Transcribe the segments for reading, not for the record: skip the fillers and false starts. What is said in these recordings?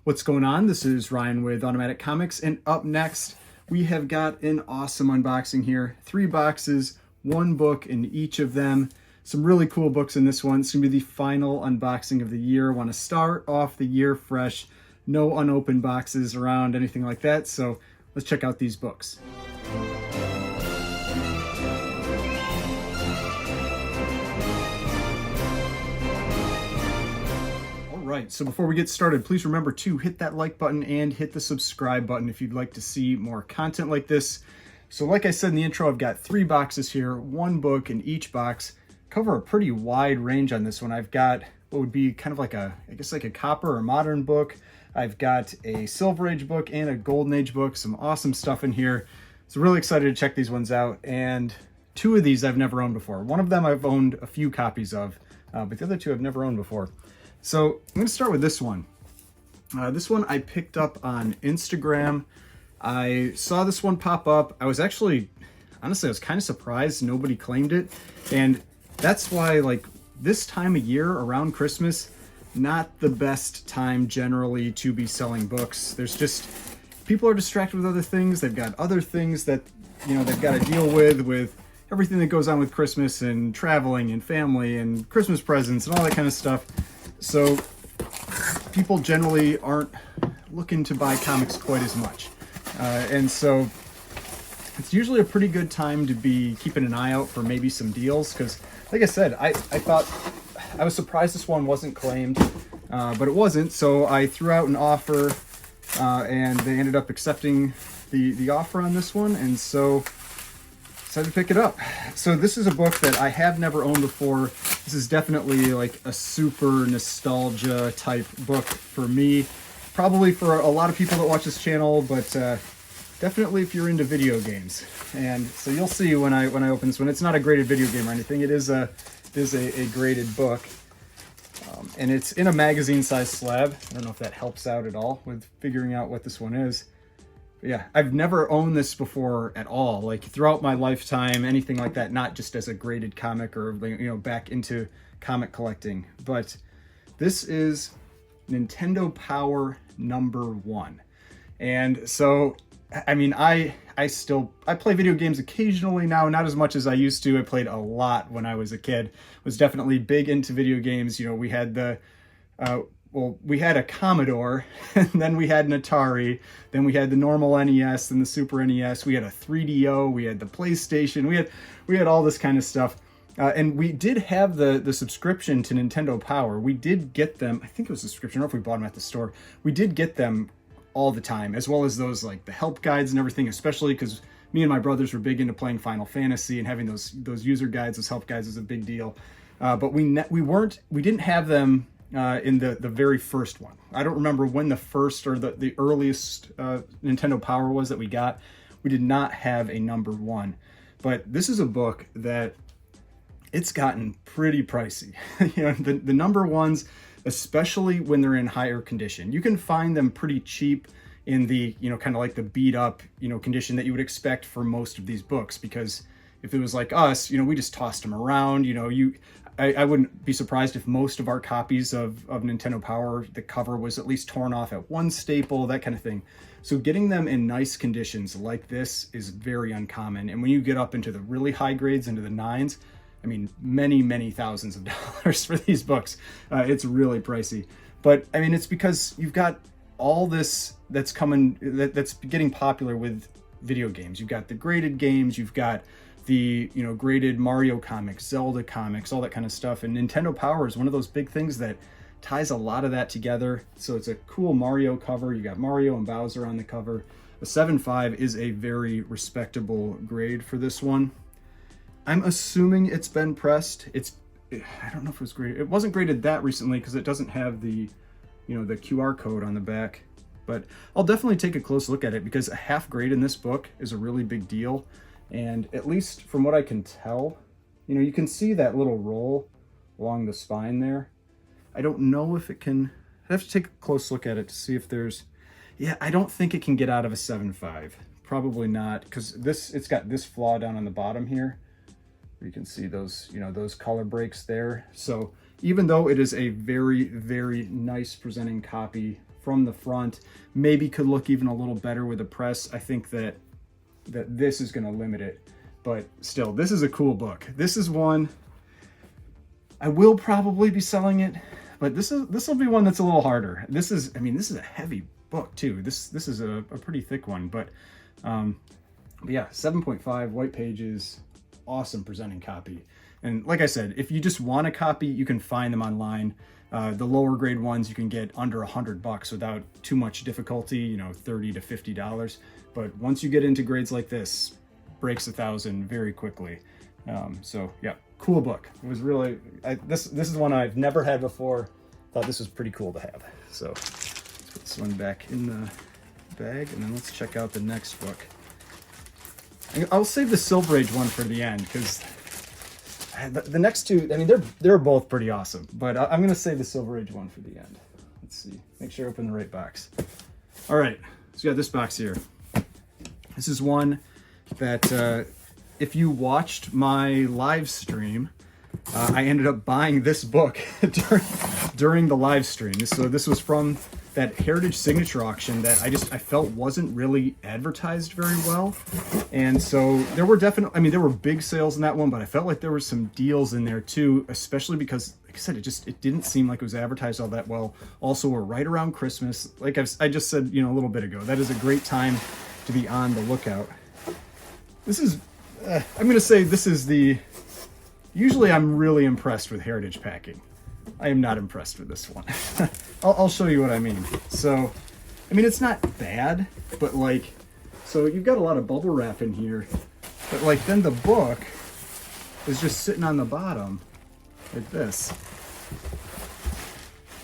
What's going on? This is Ryan with Automatic Comics, and up next we have got an awesome unboxing here. 3 boxes, 1 book in each of them. Some really cool books in this one. It's going to be the final unboxing of the year. I want to start off the year fresh. No unopened boxes around, anything like that. So let's check out these books. Right, so before we get started, please remember to hit that like button and hit the subscribe button if you'd like to see more content like this. So like I said in the intro, I've got 3 boxes here, 1 book in each box. Cover a pretty wide range on this one. I've got what would be kind of like a, I guess like a copper or modern book. I've got a Silver Age book and a Golden Age book, some awesome stuff in here. So really excited to check these ones out. And 2 of these I've never owned before. One of them I've owned a few copies of, but the other 2 I've never owned before. So I'm going to start with this one. This one I picked up on Instagram. I saw this one pop up. I was actually, honestly, I was kind of surprised nobody claimed it. And that's why, like, this time of year around Christmas, not the best time generally to be selling books. There's just, people are distracted with other things. They've got other things that, you know, they've got to deal with everything that goes on with Christmas and traveling and family and Christmas presents and all that kind of stuff. So people generally aren't looking to buy comics quite as much. And so it's usually a pretty good time to be keeping an eye out for maybe some deals. Because like I said, I thought, I was surprised this one wasn't claimed, but it wasn't. So I threw out an offer and they ended up accepting the offer on this one. And so decided to pick it up. So this is a book that I have never owned before. This is definitely like a super nostalgia type book for me. Probably for a lot of people that watch this channel, but definitely if you're into video games. And so you'll see when I open this one. It's not a graded video game or anything. It is a graded book. And it's in a magazine-sized slab. I don't know if that helps out at all with figuring out what this one is. Yeah, I've never owned this before at all, like throughout my lifetime, anything like that, not just as a graded comic or, you know, back into comic collecting. But this is Nintendo Power #1. And so, I mean, I play video games occasionally now, not as much as I used to. I played a lot when I was a kid, was definitely big into video games. You know, we had we had a Commodore, and then we had an Atari, then we had the normal NES and the Super NES, we had a 3DO, we had the PlayStation, we had all this kind of stuff. And we did have the subscription to Nintendo Power. We did get them, I think it was a subscription, or if we bought them at the store. We did get them all the time, as well as those like the help guides and everything, especially because me and my brothers were big into playing Final Fantasy, and having those user guides, those help guides is a big deal. But we didn't have them in the very first one. I don't remember when the first or the earliest Nintendo Power was that we got. We did not have a #1, but this is a book that it's gotten pretty pricey. You know, the #1s, especially when they're in higher condition, you can find them pretty cheap in the, you know, kind of like the beat up, you know, condition that you would expect for most of these books. Because if it was like us, you know, we just tossed them around. You know, I wouldn't be surprised if most of our copies of Nintendo Power, the cover was at least torn off at one staple, that kind of thing. So getting them in nice conditions like this is very uncommon. And when you get up into the really high grades, into the 9s, I mean, many thousands of dollars for these books. It's really pricey. But I mean, it's because you've got all this that's coming, that's getting popular with video games. You've got the graded games, you've got the, you know, graded Mario comics, Zelda comics, all that kind of stuff. And Nintendo Power is one of those big things that ties a lot of that together. So it's a cool Mario cover. You got Mario and Bowser on the cover. A 7.5 is a very respectable grade for this one. I'm assuming it's been pressed. I don't know if it was graded. It wasn't graded that recently because it doesn't have the, you know, the QR code on the back. But I'll definitely take a close look at it, because a half grade in this book is a really big deal. And at least from what I can tell, you know, you can see that little roll along the spine there. I don't know if it can, I have to take a close look at it to see if there's, yeah, I don't think it can get out of a 7.5. Probably not, because it's got this flaw down on the bottom here. You can see those, you know, those color breaks there. So even though it is a very nice presenting copy from the front. Maybe could look even a little better with the press. I think that this is going to limit it, but still, this is a cool book. This is one I will probably be selling it, but this will be one that's a little harder. This is, I mean, this is a heavy book too. This is a pretty thick one, but yeah, 7.5 white pages, awesome presenting copy. And like I said, if you just want a copy, you can find them online. The lower grade ones you can get under $100 without too much difficulty, you know, $30 to $50. But once you get into grades like this, breaks 1,000 very quickly. So yeah, cool book. It was really, this is one I've never had before. Thought this was pretty cool to have. So let's put this one back in the bag, and then let's check out the next book. I'll save the Silver Age one for the end, because the next two, I mean, they're both pretty awesome, but I'm gonna save the Silver Age one for the end. Let's see, make sure I open the right box. All right, so we got this box here. This is one that if you watched my live stream, I ended up buying this book during the live stream. So this was from that Heritage Signature auction that I felt wasn't really advertised very well. And so there were definitely, I mean, there were big sales in that one, but I felt like there were some deals in there too, especially because, like I said, it didn't seem like it was advertised all that well. Also, we're right around Christmas. Like I just said, you know, a little bit ago, that is a great time to be on the lookout. This is, I'm going to say this is usually I'm really impressed with Heritage packing. I am not impressed with this one. I'll show you what I mean. So, I mean, it's not bad, but like, so you've got a lot of bubble wrap in here, but like then the book is just sitting on the bottom like this.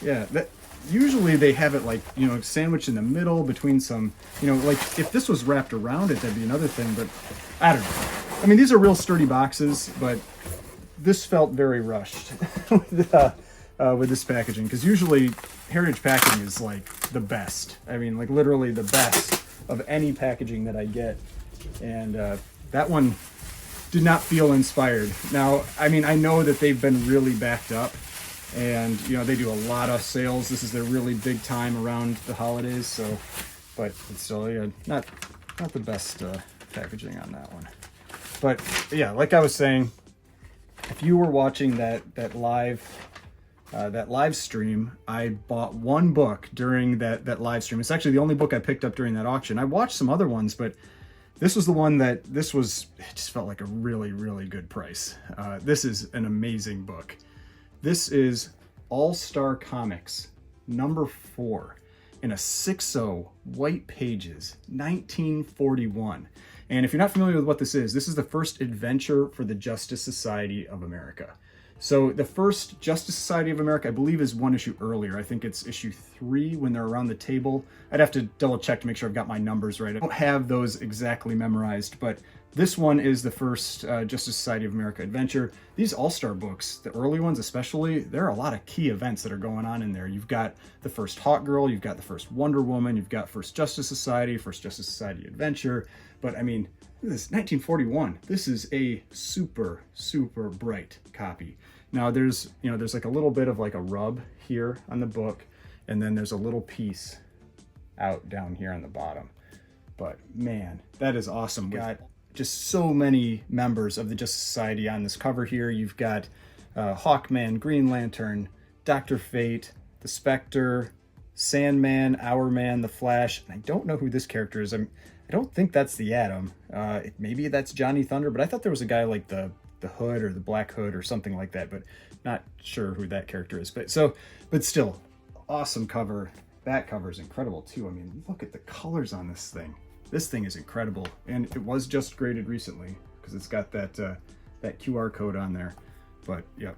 Yeah, that usually they have it like, you know, sandwiched in the middle between some, you know, like if this was wrapped around it, that'd be another thing, but I don't know. I mean, these are real sturdy boxes, but this felt very rushed with this packaging, because usually Heritage packing is like the best. I mean, like literally the best of any packaging that I get. And that one did not feel inspired. Now, I mean, I know that they've been really backed up, and you know, they do a lot of sales. This is their really big time around the holidays. So, but it's still, yeah, not the best packaging on that one. But yeah, like I was saying, if you were watching that live stream, I bought one book during that live stream. It's actually the only book I picked up during that auction. I watched some other ones, but this was the one it just felt like a really, really good price. This is an amazing book. This is All-Star Comics #4 in a 6.0 white pages, 1941. And if you're not familiar with what this is the first adventure for the Justice Society of America. So the first Justice Society of America, I believe, is one issue earlier. I think it's issue 3 when they're around the table. I'd have to double check to make sure I've got my numbers right. I don't have those exactly memorized, but this one is the first Justice Society of America adventure. These All-Star books, the early ones especially, there are a lot of key events that are going on in there. You've got the first Hawk Girl, you've got the first Wonder Woman, you've got first Justice Society, first Justice Society adventure. But I mean, this is 1941. This is a super, super bright copy. Now there's like a little bit of like a rub here on the book, and then there's a little piece out down here on the bottom. But man, that is awesome. Got just so many members of the Justice Society on this cover here. You've got Hawkman, Green Lantern, Dr. Fate, the Spectre, Sandman, Hourman, the Flash. And I don't know who this character is. I don't think that's the Atom. Maybe that's Johnny Thunder, but I thought there was a guy like the Hood or the Black Hood or something like that, but not sure who that character is. But still, awesome cover. Back cover is incredible too. I mean, look at the colors on this thing. This thing is incredible, and it was just graded recently because it's got that QR code on there. But yeah,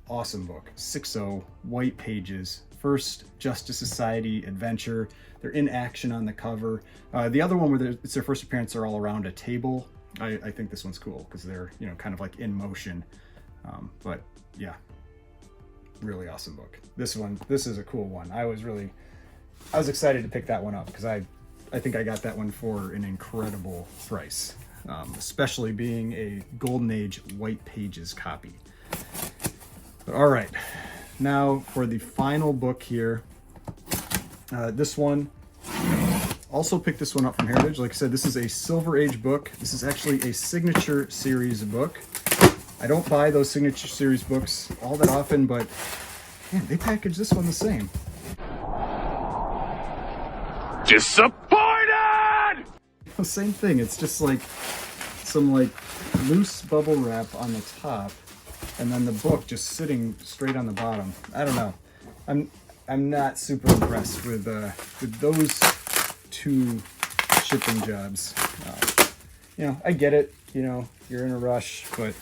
awesome book. 6.0 white pages. First Justice Society adventure. They're in action on the cover. The other one where it's their first appearance, they're all around a table. I think this one's cool because they're, you know, kind of like in motion. But yeah, really awesome book. This is a cool one. I was excited to pick that one up because I think I got that one for an incredible price, especially being a Golden Age white pages copy. But all right, now for the final book here. This one, also picked this one up from Heritage. Like I said, this is a Silver Age book. This is actually a Signature Series book. I don't buy those Signature Series books all that often, but man, they package this one the same. Disappointed! The same thing. It's just like some like loose bubble wrap on the top, and then the book just sitting straight on the bottom. I don't know. I'm not super impressed with those two shipping jobs. You know, I get it. You know, you're in a rush, but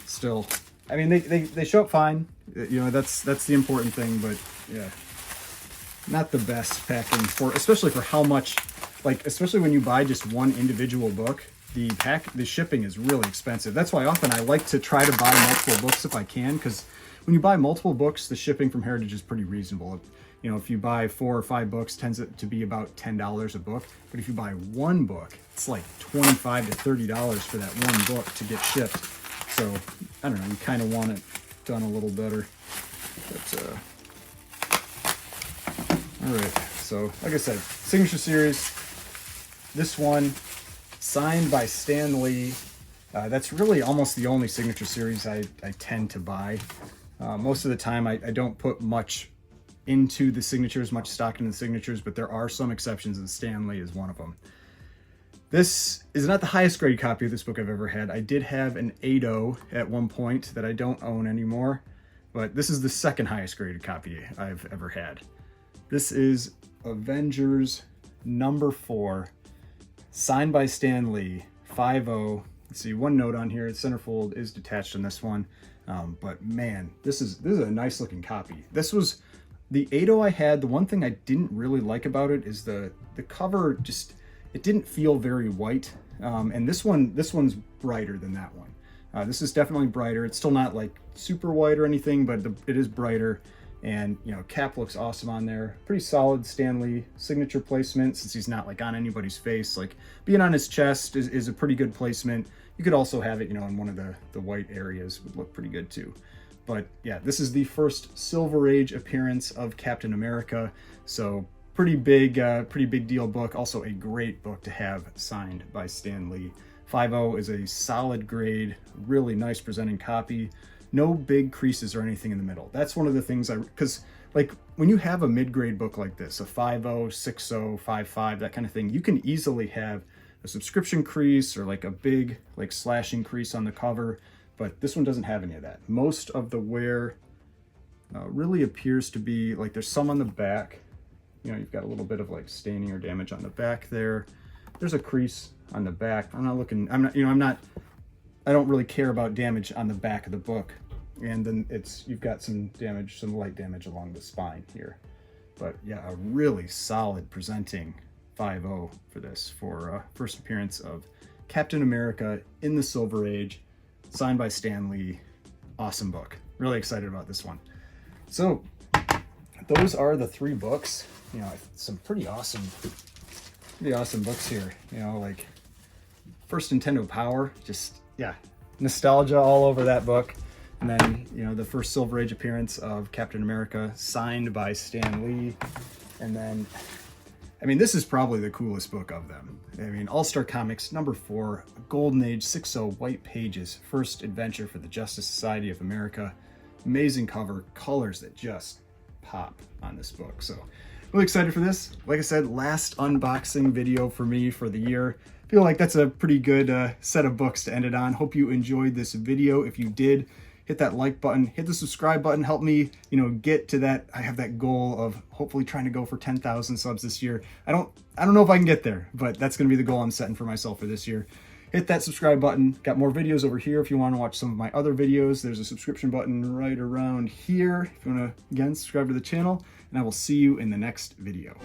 still, I mean, they show up fine. You know, that's the important thing. But yeah, not the best packing for, especially for how much. Like, especially when you buy just one individual book, the shipping is really expensive. That's why often I like to try to buy multiple books if I can, because when you buy multiple books, the shipping from Heritage is pretty reasonable. You know, if you buy 4 or 5 books, it tends to be about $10 a book. But if you buy one book, it's like $25 to $30 for that one book to get shipped. So, I don't know, you kind of want it done a little better. But, all right, so like I said, Signature Series. This one, signed by Stan Lee. That's really almost the only Signature Series I tend to buy. Most of the time, I don't put much into the signatures, much stock into the signatures, but there are some exceptions, and Stan Lee is one of them. This is not the highest grade copy of this book I've ever had. I did have an 8.0 at one point that I don't own anymore, but this is the second highest graded copy I've ever had. This is Avengers #4. Signed by Stan Lee, 5.0. Let's see, one note on here, the centerfold is detached on this one. But man, this is a nice looking copy. This was the 8.0 I had. The one thing I didn't really like about it is the cover just, it didn't feel very white. And this one's brighter than that one. This is definitely brighter. It's still not like super white or anything, but it is brighter. And, you know, cap looks awesome on there. Pretty solid Stan Lee signature placement, since he's not like on anybody's face. Like being on his chest is a pretty good placement. You could also have it, you know, in one of the white areas, would look pretty good too. But yeah, this is the first Silver Age appearance of Captain America. So pretty big deal book. Also a great book to have signed by Stan Lee. 5.0 is a solid grade, really nice presenting copy. No big creases or anything in the middle. That's one of the things because like when you have a mid-grade book like this, a 5.0, 6.0, 5.5, that kind of thing, you can easily have a subscription crease or like a big like slashing crease on the cover, but this one doesn't have any of that. Most of the wear really appears to be like there's some on the back. You know, you've got a little bit of like staining or damage on the back there. There's a crease on the back. I don't really care about damage on the back of the book. And then you've got some damage, some light damage along the spine here. But yeah, a really solid presenting 5.0 for this, for first appearance of Captain America in the Silver Age, signed by Stan Lee. Awesome book. Really excited about this one. So those are the 3 books. You know, some pretty awesome books here. You know, like first Nintendo Power, just yeah, nostalgia all over that book. And then, you know, the first Silver Age appearance of Captain America, signed by Stan Lee. And then, I mean, this is probably the coolest book of them. I mean, All-Star Comics #4, Golden Age 6.0 white pages, first adventure for the Justice Society of America. Amazing cover, colors that just pop on this book. So really excited for this. Like I said, last unboxing video for me for the year. Feel like that's a pretty good set of books to end it on. Hope you enjoyed this video. If you did, hit that like button, hit the subscribe button, help me, you know, get to that. I have that goal of hopefully trying to go for 10,000 subs this year. I don't know if I can get there, but that's gonna be the goal I'm setting for myself for this year. Hit that subscribe button. Got more videos over here if you want to watch some of my other videos. There's a subscription button right around here if you want to, again, subscribe to the channel, and I will see you in the next video.